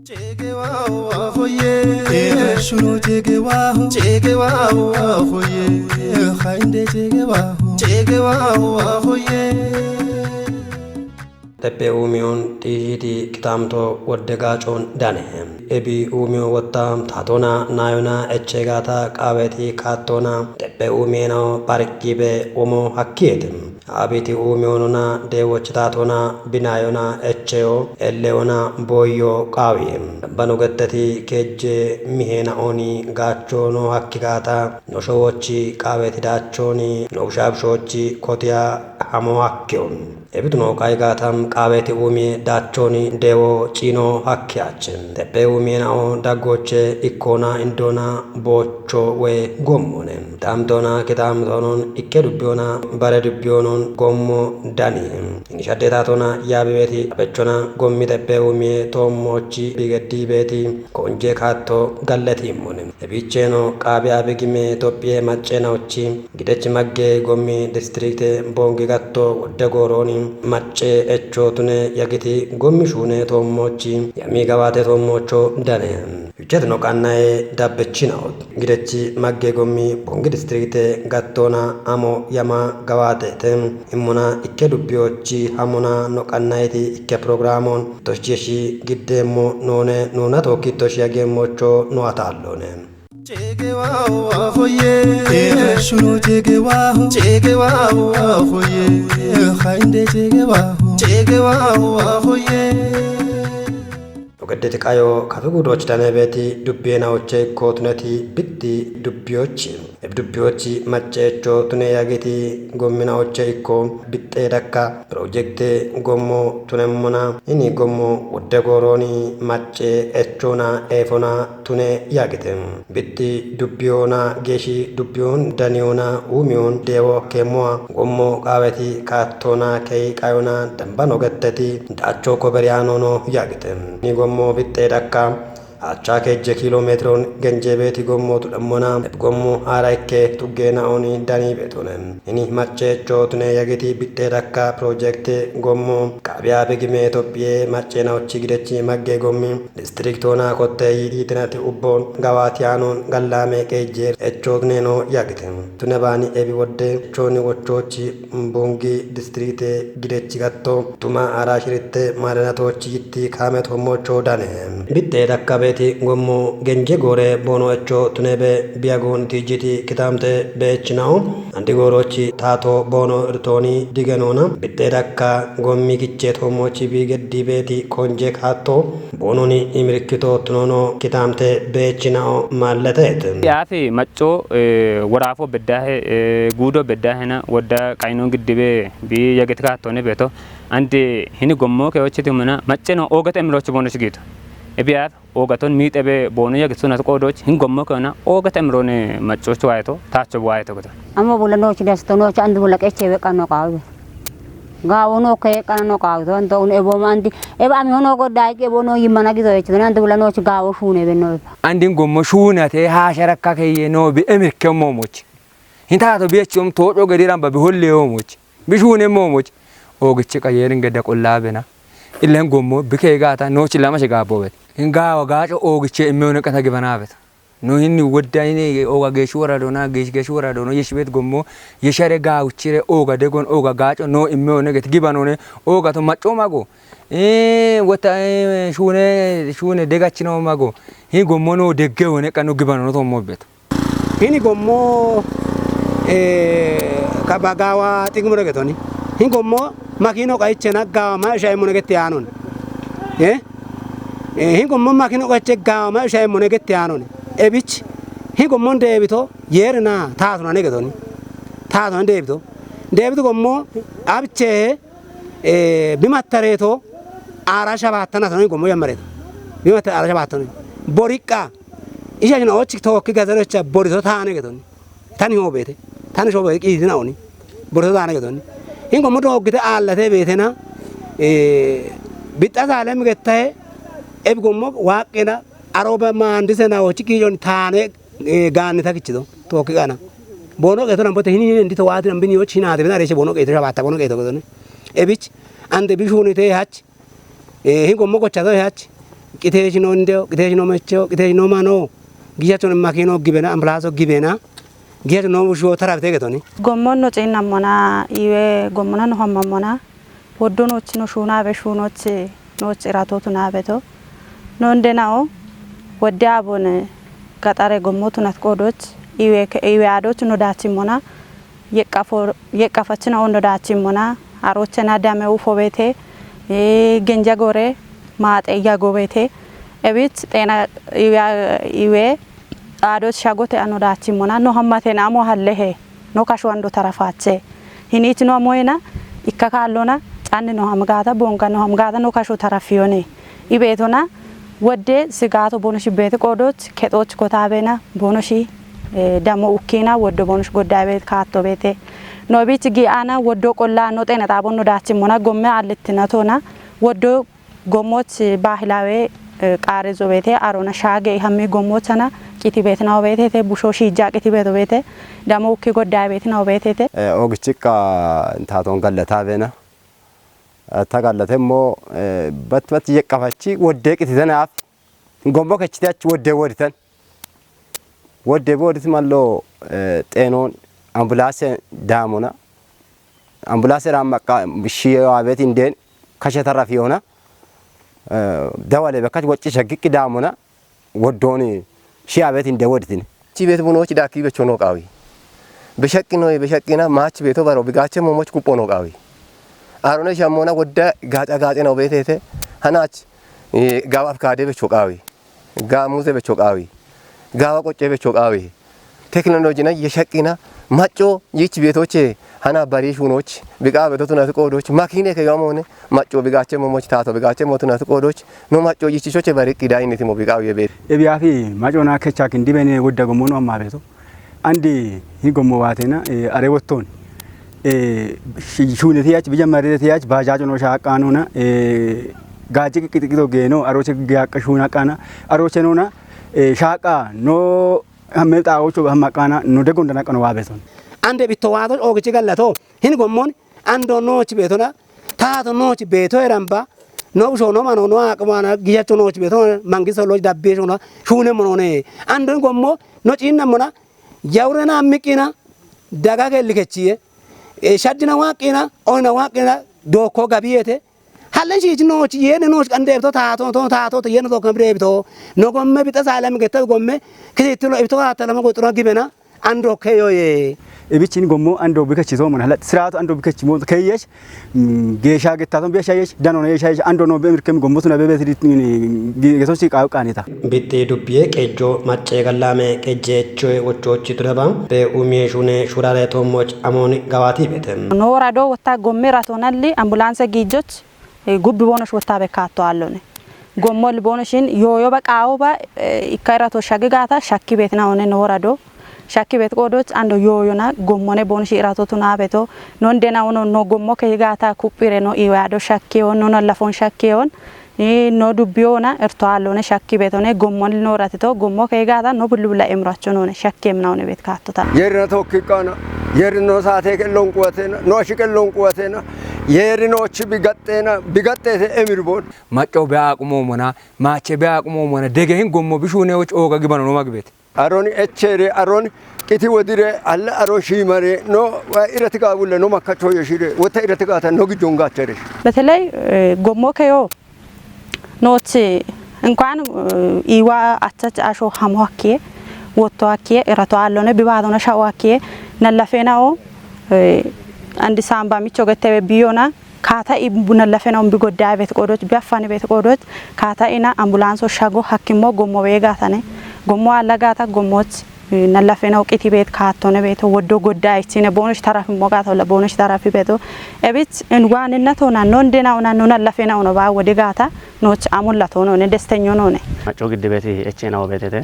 Tepe umion tijiti kitamto wadegachon danehem. Ebi umio wattam tatona nayona echegata kaweti katona tepe umieno parikibe omo hakietem. Abiti umionona dewochitatona binayona echeo eleona boyo kawiem. Banugetteti keje mihena oni gachono hakikata noshowochi kaweti dachoni noshabshochi kotia hamo hakkion. Ebituno kaigatam kaweti umi dachoni dewo chino hakkiachin. Tepe umi nao dagoche ikona indona bocho we gommonem. Tamtona kitamtonon ikkedubbiona baredubionon gommo danim. Inishaddetatona yabibeti apechona gommi tepe umi tommochi bigedibeti konje katto galletimmonem. Ebicheno kabi abigime topie machena uchi gidechi magge gommi distrikte bongi gatto wadegoroni macce echotune yagiti gommishune tommochi yami gawate tommocho dane uchetno kannae dabbechinaot gidechi magge gommi bongi distrikte gattona amo yama gawate tem immuna ikke dubbiochi hamuna no kannaeti ikke programon tosjeshi giddemo nona tokki toshiyage mocho no atallone Chegewa hoye shuno chegewa hoye khainde chegewa hoye Ogeddeti kayo kafigudoch danebeti dubbena oche kotuneti bitti dubbiochi dubbiochi maccecho tune yagiti gommina oche ikko bitte dakka projecte gommo tunemmona ini gommo woddegoroni macce echona efona tune yagitem bitti dubbiona geshi dubbion daniona umion dewo kemoa gommo kaweti kattona kei kayona dambano getteti dacho koberiano no yagitem ni gommo bitte dakka acha keje kilometron genjebeti gommo tudammona gommo araike tugena oni dani betonen ini maccecho tune yagiti bitte dakka project gommo kabya begime topie maccena ochigidechi magge gommi districtona kotte yitinati ubbon gawatianon gallame keje echotne no yagitem tune bani ebi wodde choni wochochi mbongi districte gidechi gatto tuma arashirite maranatochi yitti kamet homocho dane bitte dakka beti gommo genje gore bono echo tunebe biagon tijiti kitamte bechinao andigorochi tato bono irtoni digenona bitte dakka gommi kicce tomochi bigeddi beti konje katto bononi imrikito tunono kitamte bechinao malletet yafi macho warafo beddahe gudo beddahena wadda kaino giddibe bi yaget katone beto andi hini gommo ke ochiti mena macheno ogate emrochi bono shigito ebiat ogaton mitebe bono yagisuna qodoch hingommo kana ogatemrone machoch waito tacho waito goto amma bulano chidastono chandu bulakechebe kano qawe gawono ke kano qawe to on ebo mandi eba ami hono godai ke bono yimana gizo echana andu bulano chi gawo shune benno andi gommo shunate ha sharaka ke no bi emirke momoch hinta to biechum to do gadiran ba bi holle momoch bi shune momoch ogichi qayerin geda qollabena illen gommo bike gata no chi lama shiga bobet inga wagacho ogiche immeone kata gibanabet no hinni woddaine oga geshura dona geshura dono yeshbet gommo yeshare ga uchire oga degon oga gacho no immeone get gibanone oga to macho mago wata shune degachino mago hi gommo no deggewone kanu gibanono to mobet hini gommo kabagawa tingmure getoni hi gommo makino kaichena gawa ma shay monegeti anon hingommo makino kache gawa ma shay monegeti anon ebich hingommo debito yerna taatuna negedoni taatuna debito gommo abche bimattareto arasha batana toni gommo yamareto bimatta arasha batana borika ishajna ochik tokki gazarocha borito taane gedoni tani hobete tani shobe qidina oni borito taane gedoni hingommo doggite allate betena bitazalem gette ebgommo waaqena aroba mandisena ochiki jon taane gaani takichido tokki gana bono geto nambote hini ndito waati nambini ochina de na reshe bono geto shabata bono geto godone ebich ande bishunite hach hingommo gochado hach ቅቴጅ ነው እንደው ቅቴጅ ነው መቸው ቅቴጅ ነው ማኖ ጊያቶን ማኪኖ ግበና አምብላሶ ግበና ጊያቶ ነው ውሾ ተራብቴ ገቶኒ ጎሞን ነው ጤናሞና ይዌ ጎሞና ነው ሀማሞና ወዶኖች ነው ሹና በሹኖች ነው ጭራቶቱ ናበቶ ነው እንደናው ወዲያቦን ገጠሬ ጎሞቱ ናትቆዶች ይዌ አዶች ነው ዳቺሞና የቀፈች ነው ነው ዳቺሞና አሮቸና ዳሜው ፎቤቴ ገንጃ ጎሬ ማጤያ ጎቤቴ እቤት ጤና ይዌ አዶች ሻጎቴ አኖ ዳቺሞና ነው ሀማቴና ሞ ሀለሄ ነው ካሽዋንዶ ተረፋቼ ሂኒት ነው ሞይና ይከካሎና ጫን ነው ሀምጋታ ቦንጋ ነው ሀምጋታ ነው ካሾ ተረፊዮኔ ይቤቶና ወደ ስጋቶ ቦኖሽ ቤት ቆዶች ከጦች ኮታቤና ቦኖሺ ደሞ ኡኪና ወደ ቦኖሽ ጎዳይ ቤት ካቶ ቤቴ ነው ቢት ጊአና ወዶ ቆላ ነው ጤና ጣቦ ነው ዳቺሞና ጎሜ አልትነቶና ወዶ ጎሞች ባህላዊ ቃሬዞ ቤቴ አሮና ሻጌ ሀሚ ጎሞችና ቂቲ ቤት ነው ቤቴ ቡሾ ሺጃ ቂቲ ቤት ቤቴ ደሞ ኡኪ ጎዳይ ቤት ነው ቤቴ ኦግቺካ እንታቶን ገለታቤና ተጋለተሞ በትበት የቀፋቺ ወደ ቂቲ ዘናፍ ጎምቦ ከቺታች ወደ ቦዲት ማሎ ጤኖን አምቡላንስ ዳሞና አምቡላንስ ራማቃ ሺያ ቤት እንደን ከሸተራፊ ሆና ደዋለ በካች ወጪ ሸግቂ ዳሞና ወዶኒ ሺያ ቤት እንደ ወዲትን ቺ ቤት ቡኖች ዳኪ በቾ ነው ቃዊ በሸቂ ነው በሸቂና ማች ቤቶ ባሮ ቢጋቸ ሞሞች ቁጶ ነው ቃዊ አሮነ ሻሞና ወደ ጋጫ ነው ቤቴቴ ሀናች ጋባፍ ካዴ በቾ ቃዊ ጋሙዘ በቾ ቃዊ ጋባ ቆጨ በቾ ቃዊ ቴክኖሎጂ ና የሸቂና ማጮ ይች ቤቶች ሀና ባሪሹኖች ቢቃ በቶቱና ተቆዶች ማኪኔ ከያሞነ ማጮ ቢጋቸ ሞሞች ታቶ ቢጋቸ ሞቱና ተቆዶች ነው ማጮ ይችቾች ባሪቅ ዳይነት ሞ ቢቃው የቤት እቢያፊ ማጮና ከቻክ እንዲበኔ ወደ ጎሞኖ አማቤቶ አንዲ ይጎሞ ዋቴና አሬወቶን ሹነቲያች በጀመረቲያች ባጃጅ ነው ሻቃኑና ጋጂ ቅጥቅጦ ገኖ አሮቸ ያቀሹና ቃና አሮቸ ነውና ሻቃ ኖ አመጣዎቹ በማቃና ነው ደጎ እንደናቀነው ዋቤቶን አንደ ቢተዋቶ ኦግቺ ገለቶ ሂን ጎሞን አንዶ ኖች ቤቶና ታቶ ኖች ቤቶ ረምባ ነው ሾ ነው ማኖ ነው አቅማና ጊያቾ ኖች ቤቶ መንግስት ሎች ዳቤሾ ነው ሹነ ሞኖኔ አንዶን ጎሞ ኖጪና ሞና ያውረና አምቂና ዳጋገ ልከቺየ ሻድና ዋቂና ኦና ዋቂና ዶኮ ጋቢየቴ ሀለን ሺች ኖች የነ ኖች ቀንደብቶ ታቶ የነ ቶ ከምብሬብቶ ነው ጎመ ቢጠሳ አለም ገተ ጎመ ከትሎ እብቶ አተለማ ጎጥሮ ግበና አንዶ ከዮዬ እቢቺን ጎሞ አንዶ ቢከቺቶ ምን ሀለ ስራቱ አንዶ ቢከቺ ሞ ከየሽ ጌሻ ገታቶን ቢያሻየሽ ዳኖ ነው የሻየሽ አንዶ ነው በምርከም ጎሞቱ ነው በቤት ጌቶች ቃውቃኔታ ቢጤ ዱብዬ ቄጆ ማጨ ገላሜ ቄጄቾ ወቾች ትረባ በኡሜሹኔ ሹራለ ቶሞች አሞን ጋዋቲ ቤተም ኖራዶ ወታ ጎሜ ራቶናሊ አምቡላንስ ጊጆች ጉብ ቦኖሽ ወታ በካቶ አለነ ጎሞል ቦኖሽን ዮዮ በቃውባ ኢካራቶ ሻግጋታ ሻኪ ቤት ነው ኖራዶ ሻኪ ቤት ቆዶች አንዶ ዮዮና ጎሞኔ ቦንሽ ኢራቶቱና ቤቶ ነው እንደና ነው ጎሞ ከይጋታ ኩጲሬ ነው ኢዋዶ ሻኪ ሆኖ ነው ለፎን ሻኪ ሆን ነው ዱቢዮና እርቷሎነ ሻኪ ቤት ሆነ ጎሞን ኖራትቶ ጎሞ ከይጋታ ነው ብሉብላ እምራቸው ነው ሻኪም ነው ቤት ካቶታ የርነቶ ኪቃና የርኖ ሳቴ ከሎን ቆቴና ኖሽ ከሎን ቆቴና የርኖች ቢገጤተ እምርቦን ማጮ ቢያቁሞ ሞና ማቼ ቢያቁሞ ሞና ደገህን ጎሞ ቢሹኔዎች ኦጋ ግባኖ ነው ማግቤት አሮኒ እቸሬ አሮን ቂቲ ወዲሬ አለ አሮን ሺመሬ ኖ ኢረትጋ ውለ ነው ማካቾ የሺሬ ወታ ኢረትጋታ ነው ግጆንጋ ቸሬ በተለይ ጎሞ ከዮ ኖች እንኳን ኢዋ አቻች አሾ ሐሞኬ ወቷኬ ኢራቶ አለነ ቢባዶና ሻዋኬ ነለፈናው አንድ ሳምባ ሚቾ ገተበ ቢዮና ካታ ኢቡና ለፈናው ቢጎዳ ቤት ቆዶች ቢያፋን ቤት ቆዶች ካታ ኢና አምቡላንሶ ሻጎ ሐኪሞ ጎሞ ቤጋታነ ጎሞ አላጋታ ጎሞች ነለፈናው ቂቲ ቤት ካቶነ ቤት ወዶ ጎዳ አይቺነ ቦኖሽ ተራፊ ሞጋታው ለቦኖሽ ተራፊ ቤቶ እቤት እንዋንነቶና ነው እንደናውና ነው ነለፈናው ነው ባ ወደ ጋታ ኖች አሙላቶ ነው ደስተኞ ነው ነ ማጮ ግድ ቤት እቺናው ቤተተ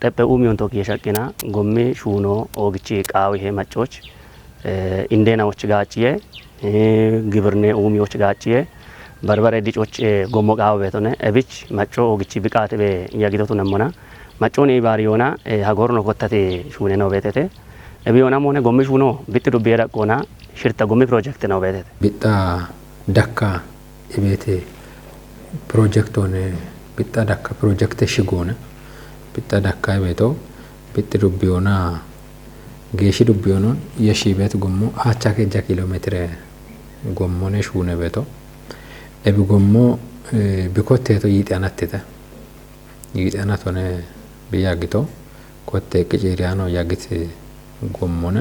ጠበኡ ሚዮን ቶክ የሻቂና ጎሜ ሹኖ ኦግቺ ቃው ይሄ ማጮች እንደናዎች ጋጭየ ግብርኔ ኡሚዎች ጋጭየ በርበሬ ዲጮች ጎሞ ቃው ቤቶነ እብች ማጮ ኦግቺ ቢቃት በ ያጊቶቱ ነሞና ማጮኔ ባሪዮና ሀጎር ነው ኮተቴ ሹኔ ነው ቤተተ እቢዮና ሞነ ጎሜ ሹኖ ቢጥዱ ቢራቆና ሽርታ ጎሜ ፕሮጀክት ነው ቤተተ ቢጣ ዳካ ቤቴ ፕሮጀክቶን ቢጣ ዳካ ፕሮጀክት ሽጎነ ቢጣ ዳካ ቤቶ ቢጥ ዱቢዮና ጌሺ ዱቢዮኖን የሺ ቤት ጎሞ አቻ ከጃ ኪሎ ሜትር ጎሞኔ ሹነ ቤቶ ኤብ ጎሞ ቢኮቴቶ ይጤናትተ ይጤናቶነ ቢያግቶ ኮቴ ቅጭሪያኖ ያግት ጎሞነ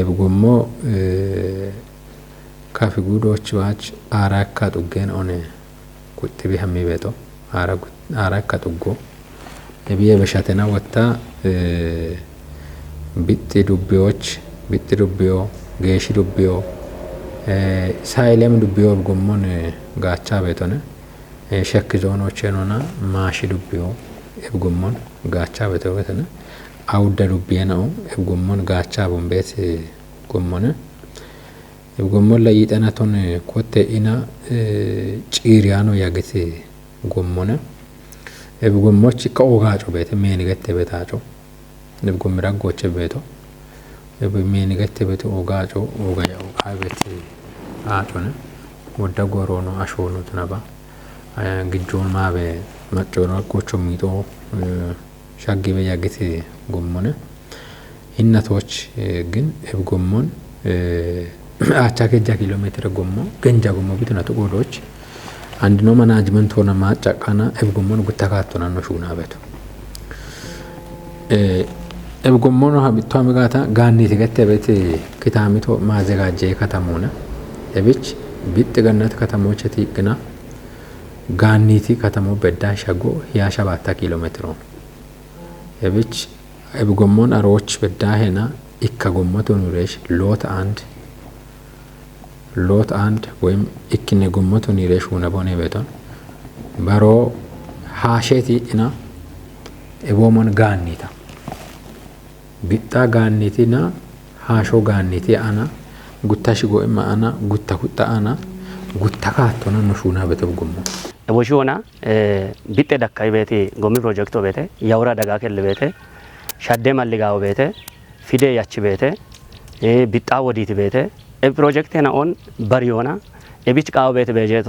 ኤብ ጎሞ ካፊ ጉዶች ባች አራካ ጡገን ኦነ ቁጥቢ ሀሚ ቤቶ አራካ ጡጎ ኤብየ በሻተና ወጣ ቢጥ ዱቢዮ ጌሺ ዱቢዮ ሳይለም ዱቢዮ ጎሞን ጋቻ ቤቶነ ሸክ ዞኖች ነውና ማሺ ዱቢዮ ኤብ ጎሞን ጋቻ ቤቶ ቤተነ አውደ ዱቢየ ነው ኤብ ጎሞን ጋቻ ቦምቤት ጎሞነ ኤብ ጎሞን ላይ ይጠናቶን ኮቴ ኢና ጪሪያኖ ያገት ጎሞነ ኤብ ጎሞች ከኦጋጮ ቤት ሜንገት ቤታጮ ኤብ ጎምራ ጎቸ ቤቶ ኤብ ሜንገት ቤት ኦጋጮ ኦጋያው አቤት አጮነ ወደ ጎሮኖ አሾኖ ተናባ ግጆን ማበ መጮራ ቆቾ ሚጦ ሻጊበ ያገት ጎሞነ እናቶች ግን ኤብ ጎሞን አቻ ከጃ ኪሎ ሜትር ጎሞ ገንጃ ጎሞ ቢቱና ተቆዶች አንድ ነው ማናጅመንት ሆነ ማጫቃና ኤብ ጎሞን ጉታካቶና ነው ሹና ቤቱ ኤብ ጎሞን ሀቢቷ መጋታ ጋኒ ተገተ ቤት ክታሚቶ ማዘጋጀ ከተሞነ ኤብች ቢጥ ገነት ከተሞች ትይቅና ጋኒቲ ከተሞ በዳ ሸጎ ያ 7 ኪሎ ሜትር ነው ኤብች ኤብ ጎሞን አሮች በዳ ሄና ኢካ ጎሞቶ ኑሬሽ ሎት አንድ ወይም ኢክነ ጎሞቶ ኑሬሽ ሆነ ቦኔ ቤቶን ባሮ ሃሼቲ እና ኤቦሞን ጋኒታ ቢጣ ጋኒቲና ሃሾ ጋኒቲ አና ጉታሽ ጎእማ አና ጉታ ሁጣ አና ጉታ ካቶና ነሹና ቤተብ ጎሞ ቦሽሆና ቢጤ ዳካይ ቤቴ ጎሚ ፕሮጀክቶ ቤቴ ያውራ ደጋከል ቤቴ ሻዴ ማልጋው ቤቴ ፊዴ ያቺ ቤቴ ቢጣ ወዲት ቤቴ ፕሮጀክት ና ኦን በሪዮና ኤቢች ቃው ቤት በጀቶ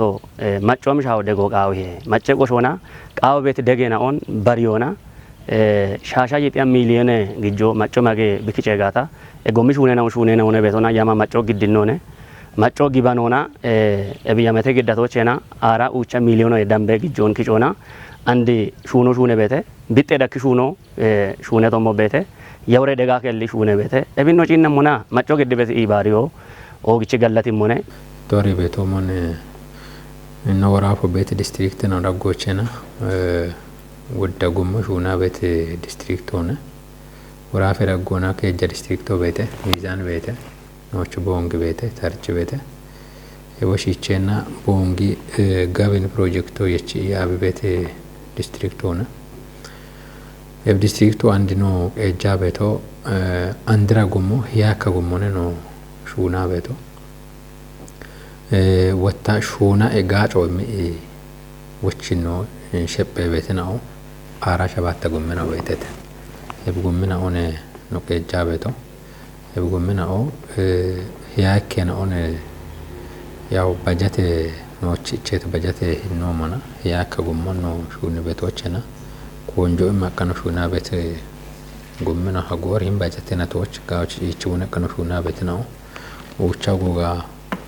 ማጮም ሻው ደጎ ቃው ይሄ ማጨቆሾና ቃው ቤት ደገና ኦን በሪዮና ሻሻ የጥያ ሚሊዮን ግጆ ማጮማጌ ቢክጨ ጋታ ጎሚሽ ሹኔና ሆነ ቤቶና ያማ ማጮ ግድኖነ ማጮ ጊባኖና ኤቢያመተ ግዳቶችና አራ ኡቻ ሚሊዮን የዳምበ ግጆን ኪጮና አንድ ሹኔ ቤተ ቢጤ ዳክ ሹኔ ቶሞ ቤተ የውሬ ደጋ ከሊ ሹኔ ቤተ ኤቢኖ ጪነሞና ማጮ ግድ ቤት ኢባሪዮ ኦግቺ ገላቲ ሞነ ቶሪ ቤቶ ሞነ ነወራፎ ቤት ዲስትሪክት ነው ዳጎቸና ወደ ጎሞ ሹና ቤት ዲስትሪክት ሆነ ወራፈ ዳጎና ከጀ ዲስትሪክቶ ቤተ ሚዛን ቤተ ኖች ቦንግ ቤተ ተርጭ ቤተ የወሽቼና ቦንጊ ጋቢን ፕሮጀክቶ የቺ ያብ ቤት ዲስትሪክት ሆነ ኤብ ዲስትሪክቱ አንድ ነው ኤጃ ቤቶ አንድራ ጎሞ ያካ ጎሞነ ነው ሹና ቤቶ ወታ ሹና ኤጋጮ ወችኖ ሸጴ ቤት ነው አራ 7 ጎመና ቤተተ ኤብ ጎመና ሆነ ነው ኤጃ ቤቶ ኤብ ጎመና ኦ ያከና ሆነ ያው በጀት ኖች ቼት በጀት ነው ማና ያካ ጎሞን ነው ሹን ቤቶችና ቆንጆ ማከነ ሹና ቤት ጎመና ሀጎሪም በጀት ነቶች ጋዎች ይችውነ ከነ ሹና ቤት ነው ኡቻ ጎጋ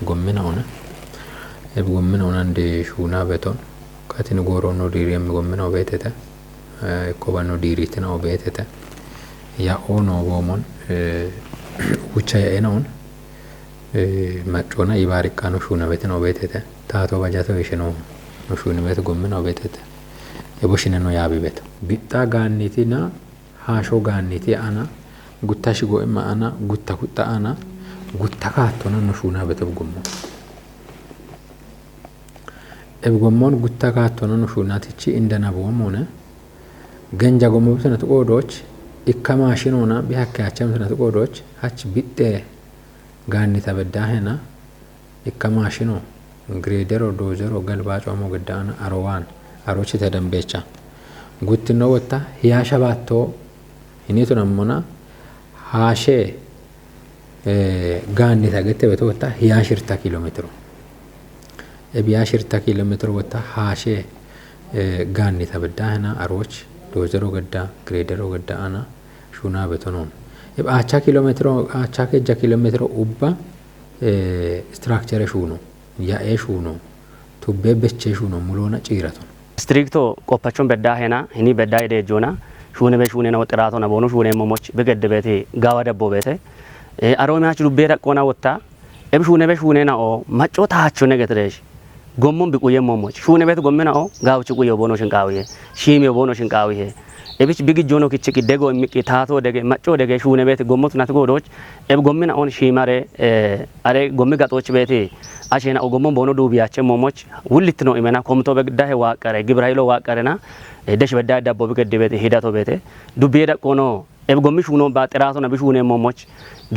ጎመና ሆነ ኤብ ጎመና ሆነ እንደ ሹና ቤቶን ካቲን ጎሮ ነው ዲሪም ጎመናው ቤተተ ኮባኖ ዲሪት ነው ቤተተ ያ ኦኖ ቦሞን ኡቻ ያነውን ማጮና ይባርካ ነው ሹና ቤት ነው ቤተተ ታቶ ባጃቶ ይሽኖ ነው ሹና ቤት ጎመናው ቤተተ የቦሽነ ነው ያብ ቤት ቢጣ ጋኒቲና ሃሾ ጋኒቲ አና ጉታሽ ጎእማ አና ጉታ ሁጣ አና ጉታ ካቶና ነው ሹና ቤት ጎሞ ኤብ ጎሞን ጉታ ካቶና ነው ሹና ትቺ እንደናቦም ሆነ ገንጃ ጎሞ ብትነት ቆዶች ኢከማሽኖና ቢያካያቸም ብትነት ቆዶች አች ቢጤ ጋኒ ተበዳህና ኢከማሽኖ ግሬደር ዶዘር ገልባጮ ሞገዳና አሮዋን አሮች ተደምበቻ ጉት ነው ወጣ ያሸባቶ እኔቱ ነሞና ሃሼ ጋኒ ተገተ በተወጣ ያሽርታ ኪሎ ሜትር ebiyaa shirta kiiloomeetira wata haashee gaanni tabaddaa hina aroch doozeroo gaddaa gireederoo gaddaa ana shuunaa betonoon eb aachaa kiiloomeetira aachaa keejja kiiloomeetira ubba structure shuuno yaa'ee shuuno tubbee bechee shuuno muloona ciiraton ስትሪክቶ ቆፓቾን በዳ ሄና ህኒ በዳ ኢዴጆና ሹነ በሹነ ነው ጥራቶ ነው ቦኑ ሹነ መሞች በገድ ቤቴ ጋዋ ደቦ ቤቴ አሮሚያች ዱቤ ደቆና ወጣ እብ ሹነ በሹነ ነው ማጮ ታቸው ነገትረሽ ጎሞን ቢቆየ መሞች ሹነ ቤት ጎመና ጋውጭ ቆየ ቦኖ ሽንቃውዬ ሺሜ ቦኖ ሽንቃውዬ እብች ቢግጆኖ ክችክ ደጎ የሚቅ ታቶ ደገ ማጮ ደገ ሹነ ቤት ጎሞት ናት ጎዶች እብ ጎመና ኦን ሺማሬ አሬ ጎም ጋጦች ቤቴ አሸና ኦጎሞን ቦኖ ዱቢያቸ ሞሞች ውልት ነው ኢመና ኮምቶ በግዳህ ዋቀረ ግብራይሎ ዋቀረና ደሽ በዳ ዳቦ በገድ ቤቴ ሄዳቶ ቤቴ ዱቤ ደቆኖ ኤብ ጎሚ ሹኖ ባጥራቶ ነው ቢሹኔ ሞሞች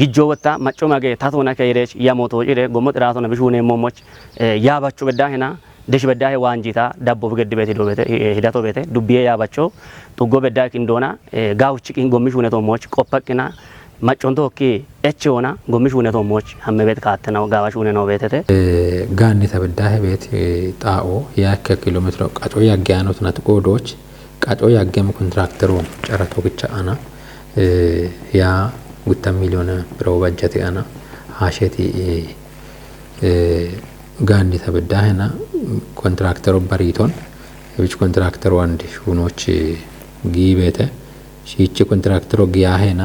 ግጆ ወጣ ማጮ ማገ ታቶና ከይሬች ያሞቶ ኢሬ ጎሞ ጥራቶ ነው ቢሹኔ ሞሞች ያባቹ በዳህና ደሽ በዳ ዋንጂታ ዳቦ በገድ ቤቴ ዶ ቤቴ ሄዳቶ ቤቴ ዱቤ ያባቾ ጡጎ በዳ ኪንዶና ጋውጭ ኪን ጎሚ ሹኔ ቶሞች ቆጳቅና ማጮንቶ ኦኬ ኤችዮና ጎሚ ሹኔ ቶሞች ሀመ ቤት ካተናው ጋዋሽ ሹኔ ነው ቤቴ ጋን ተበዳህ ቤት ጣኦ ያከ ኪሎሜትር ቃጮ ያጋያኖት ናት ቆዶች ቃጮ ያገም ኮንትራክተሩ ጨረቶ ብቻ አና ያ ጉታ ሚሊዮን ብሮ በጀት አና ሃሸቲ ጋን ተበዳህና ኮንትራክተሩ በሪቶን እብች ኮንትራክተሩ አንድ ሹኖች ጊቤተ ሺቺ ኮንትራክተሩ ጊያሄና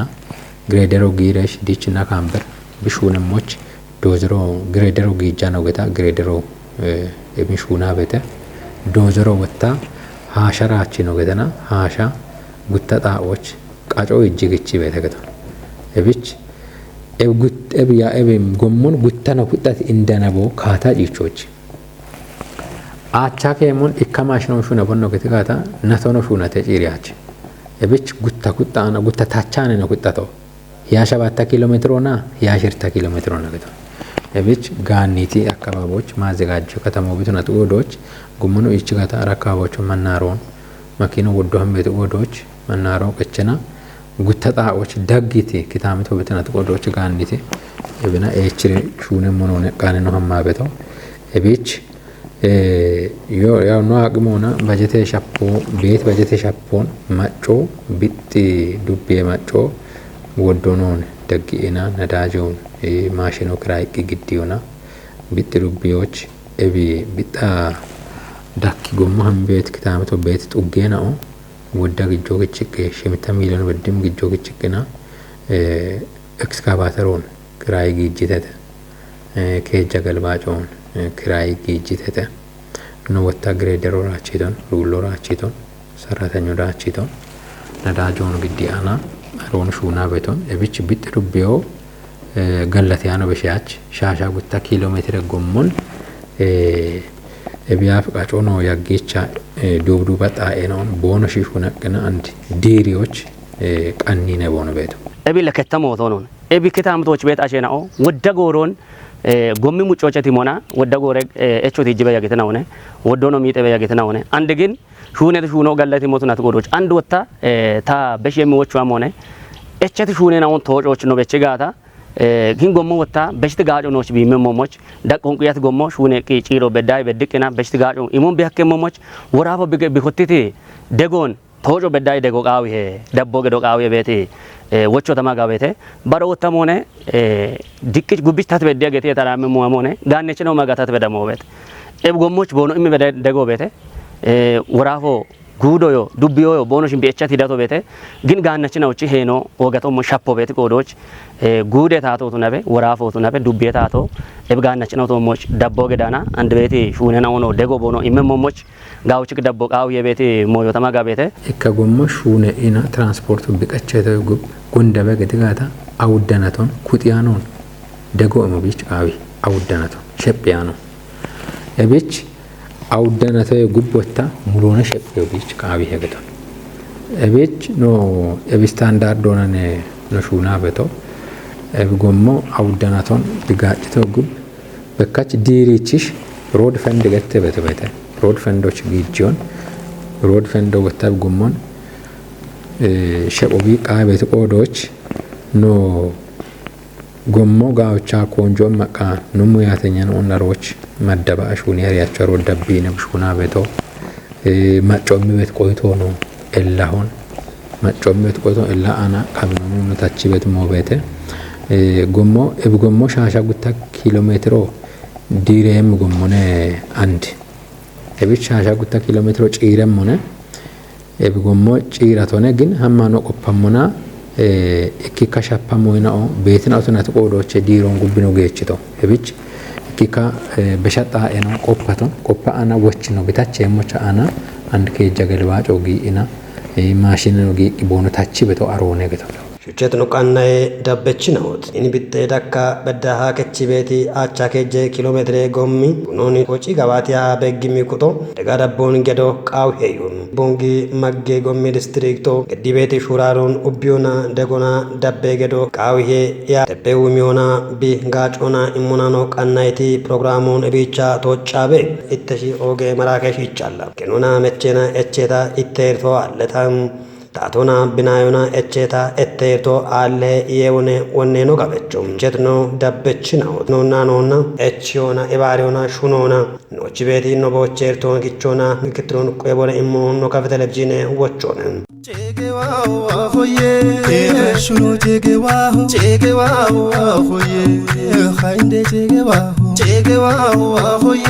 ግሬደሮ ጊሬሽ ዲችና ካምበር ቢሹንሞች ዶዘሮ ግሬደሮ ጊጃ ነው ገታ ግሬደሮ የሚሹና ቤተ ዶዘሮ ወጣ ሃሸራቺ ነው ገተና ሃሻ ጉተጣዎች ቃጮ እጅግቺ ቤተ ገታ እብች ኤብጉት ኤብያ ኤብም ጎሞን ጉተና ኩጣት እንደነቦ ካታ ጂቾች አቻከሙን ኢከማሽ ነው ሹነ ቦኖ ገተጋታ ነቶኖ ሹነ ተጪሪያች እብች ጉታ ኩጣና ጉታ ታቻነ ነው ኩጣቶ ያ 7 ኪሎሜትሮና ያ 10 ኪሎሜትሮና ገታ እብች ጋኒቲ አካባቢዎች ማዘጋጀው ከተማው ቤቱና ጥወዶች ጉሙኑ እቺጋታ አካባቢዎች መናሮን ማኪኖ ወዶህም ቤት ወዶች መናሮ ቀቸና ጉተጣዎች ደግቲ kitamito ቤቱና ጥወዶች ጋኒቲ እብና ኤችሪ ሹነ ሞኖነ ቃነ ነው ሀማበታው እብች ያው ነው አቅሞና በጀቴ ሻፖ ቤት በጀቴ ሻፖን ማጮ ቢጥ ዱቤ ማጮ ወዶኖን ደግኢና ነዳጆን ማሽኖ ክራይ ግግዲዮና ቢጥ ዱቤዎች እቢ ቢጣ ዳኪ ጎማም ቤት kitamito ቤት ጡጌናው ወዳ ግጆ ግጭቅ ሽምታ ሚሊዮን በድም ግጆ ግጭቅና ኤክስካቫተሮን ክራይ ግጅተተ ከጀ ገልባጮን ክራይ ግጅተተ ነው ወታ ግሬደሮ ራቺቶን ሩሎ ራቺቶን ሰራተኞ ራቺቶን ነዳጆን ግዲያና አሮን ሹና ቤቶን እብች ቢጥ ዱቤዮ ገለቲያኖ በሻች ሻሻ ጉታ ኪሎሜትር ጎሞን እቢያፍ ቃጮ ነው ያጌቻ ዶብዱ በጣኤ ነው ቦኖ ሺሹና ቀና አንድ ዲሪዎች ቀኒነ ቦኖ ቤቶ እቢ ለከተማ ወቶኖ እቢ ከታምቶች ቤት አሸናኦ ወደ ጎሮን ጎሚ ሙጮቸት ይሞና ወደ ጎረ እቾት ይጅበ ያገተና ሆነ ወዶኖ ሚጠበ ያገተና ሆነ አንድ ግን ሹኔት ሹኖ ገለቲ ሞቱናት ጎዶች አንድ ወጣ ታ በሽ የሚወቹም ሆነ እቸት ሹኔናውን ተወጮች ነው በችጋታ ግን ጎሞ ወጣ በሽት ጋጮ ነውች ቢመሞሞች ደቆንቁያት ጎሞ ሹኔ ቂጪሮ በዳይ በድቅና በሽት ጋጮ ኢሞን ቢያከመሞች ወራፎ ቢኮትቲ ደጎን ተወጮ በዳይ ደጎ ቃው ይሄ ደቦ ገዶ ቃው የቤቴ ወቾ ተማጋ ቤቴ ባሮ ወጣም ሆነ ድቅጭ ጉብጭ ታት በዲያ ገቴ ተራመሙ ሆነ ጋነች ነው ማጋታት በደሞ ቤት ኤብ ጎሞች ቦኖ ኢም በዳ ደጎ ቤቴ ወራፎ ጉዶዮ ዱቢዮ ቦኖሽን ቢኤቻት ሂዳቶ ቤቴ ግን ጋነች ነው እቺ ሄኖ ወገቶ ሞሻፖ ቤት ቆዶች ጉዴ ታቶቱ ነቤ ወራፎቱ ነቤ ዱቤ ታቶ ኤብ ጋነች ነው ቶሞች ደቦ ገዳና አንድ ቤቴ ሹነና ሆኖ ደጎ ቦኖ ኢመሞሞች ጋውጭ ደቦ ቃው የቤቴ ሞዮ ተማጋ ቤቴ ከጎሞ ሹነ ኢና ትራንስፖርት ቢቀቸተ ጉንደበ ገድጋታ አውደነቶን ኩጥያኖን ደጎ እሞቢች አዊ አውደነቶን ሸጵያኖ እብች አውደነተ ጉቦታ ሙሉነ ሸጵዮቢች ቃዊ ሄገቶን እብች ኖ እብ ስታንዳርድ ሆነነ ነሹና በቶ እብ ጎሞ አውደነቶን ቢጋጭቶ ጉብ በካች ዲሪችሽ ሮድ ፈንድ ገተ በተበተ ሮድ ፈንዶች ግጅዮን ሮድ ፈንዶ ወታብ ጎሞን ሸጶቢ ቃቤት ቆዶች ኖ ጎሞ ጋውቻ ቆንጆ መቃ ኑሙ ያተኛን ኦነሮች መደባሽ ሁኔር ያቸሮ ደብይነ ብሽኩና ቤቶ ማጮም ቤት ቆይቶ ነው እላሁን ማጮም ቤት ቆይቶ እላ አና ካብኑ ነታች ቤት ሞቤቴ ጎሞ እብጎሞ ሻሻ ጉታ ኪሎ ሜትሮ ዲሬም ጎሞነ አንድ እብቻ ሻሻ ጉታ ኪሎ ሜትሮ ጪረም ሆነ እብጎሞ ጪራቶነ ግን ሃማኖ ቆፓሞና እኪካ ሻፓሞይናኦ ቤትና አውተናት ቆዶች ዲሮን ጉብኖ ገችቶ እብች እኪካ በሻጣ ኤና ቆፓቶን ቆፓ አና ወች ነው ቤታች የሞቻ አና አንድ ከጀ ገልባጮ ጊኢና ማሽን ነው ጊ ቦኖ ታቺ በቶ አሮነ ገቶ ሹቸት ኑቃናዬ ዳበች ነውት ኢኒ ቢጤ ዳካ በዳሃ ከቺ ቤቲ አቻ ከጀ ኪሎ ሜትር ጎሚ ኖኒ ቆጪ ገባቲያ በግሚ ቁጦ ደጋ ዳቦን ገዶ ቃው ሄዩን ቦንጊ መጌ ጎሚ ዲስትሪክቶ ገዲ ቤቲ ሹራሮን ኡቢዮና ደጎና ዳቤ ገዶ ቃው ሄ ያ ደቤው ሚዮና ቢ ጋጮና ኢሙናኖ ቃናይቲ ፕሮግራሙን እቢቻ ተወጫቤ ኢተሺ ኦጌ መራከሽ ይቻላ ከኖና መቼና እቼታ ኢቴርቶ አለታም ታቶና ብናዮና እቼታ እቴርቶ አለ የወነ ወነኖ ጋበቹም ጀትኖ ዳበች ነው ኖና እቺዮና ኢባሪዮና ሹኖና ኖች ቤቲ ኖ ቦቸርቶ ጊቾና ምክትሮን ቆቦለ ኢሞን ኖ ከፈተለብጂኔ ወቾነ ቼጌዋው አሆዬ ሹኖ ቼጌዋው አሆዬ ሃይንዴ ቼጌዋው አሆዬ